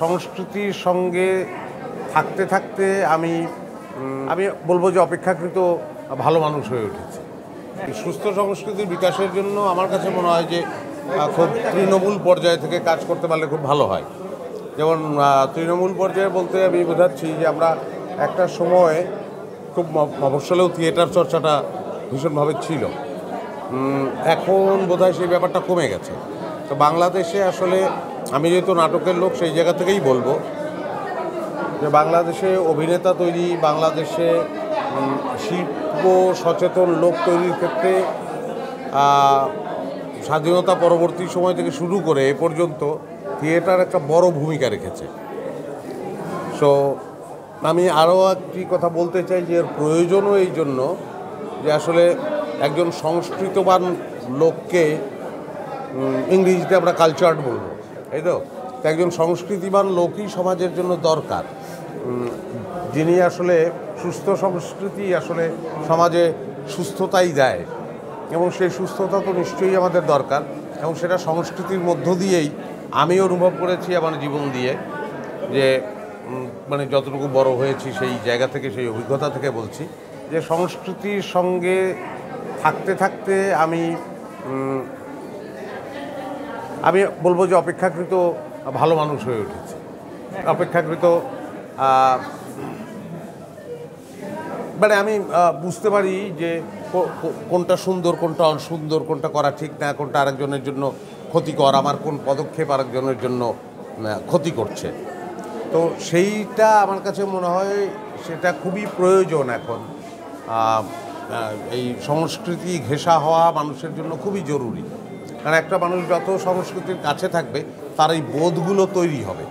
সংস্কৃতির সঙ্গে থাকতে থাকতে আমি বলবো যে অপেক্ষাকৃত ভালো মানুষ হয়ে উঠেছি। সুস্থ সংস্কৃতির বিকাশের জন্য আমার কাছে মনে হয় যে খুব তৃণমূল পর্যায় থেকে কাজ করতে পারলে খুব ভালো হয়। যেমন তৃণমূল পর্যায়ে বলতে আমি বোঝাচ্ছি যে আমরা একটা সময় খুব মফস্বলেও থিয়েটার চর্চাটা ভীষণভাবে ছিল, এখন বোধহয় সেই ব্যাপারটা কমে গেছে। তো বাংলাদেশে আসলে আমি যেহেতু নাটকের লোক, সেই জায়গা থেকেই বলবো যে বাংলাদেশে অভিনেতা তৈরি, বাংলাদেশে শিল্প সচেতন লোক তৈরির ক্ষেত্রে স্বাধীনতা পরবর্তী সময় থেকে শুরু করে এ পর্যন্ত থিয়েটার একটা বড় ভূমিকা রেখেছে। সো আমি আরও একটি কথা বলতে চাই যে এর প্রয়োজনও এই জন্য যে আসলে একজন সংস্কৃতবান লোককে, ইংরেজিতে আমরা কালচার্ড বলবো, এই তো একজন সংস্কৃতিবান লোকই সমাজের জন্য দরকার, যিনি আসলে সুস্থ সংস্কৃতি আসলে সমাজে সুস্থতাই দেয়, এবং সেই সুস্থতা তো নিশ্চয়ই আমাদের দরকার, এবং সেটা সংস্কৃতির মধ্য দিয়েই আমি অনুভব করেছি আমার জীবন দিয়ে, যে মানে যতটুকু বড় হয়েছি সেই জায়গা থেকে, সেই অভিজ্ঞতা থেকে বলছি যে সংস্কৃতির সঙ্গে থাকতে থাকতে আমি বলবো যে অপেক্ষাকৃত ভালো মানুষ হয়ে উঠেছি। অপেক্ষাকৃত মানে আমি বুঝতে পারি যে কোনটা সুন্দর, কোনটা অসুন্দর, কোনটা করা ঠিক না, কোনটা আরেকজনের জন্য ক্ষতিকর, আমার কোন পদক্ষেপ আরেকজনের জন্য ক্ষতি করছে। তো সেইটা আমার কাছে মনে হয় সেটা খুবই প্রয়োজন এখন। এই সংস্কৃতি ঘেঁষা হওয়া মানুষের জন্য খুবই জরুরি, কারণ একটা মানুষ যত সংস্কৃতির কাছে থাকবে তার এই বোধগুলো তৈরি হবে।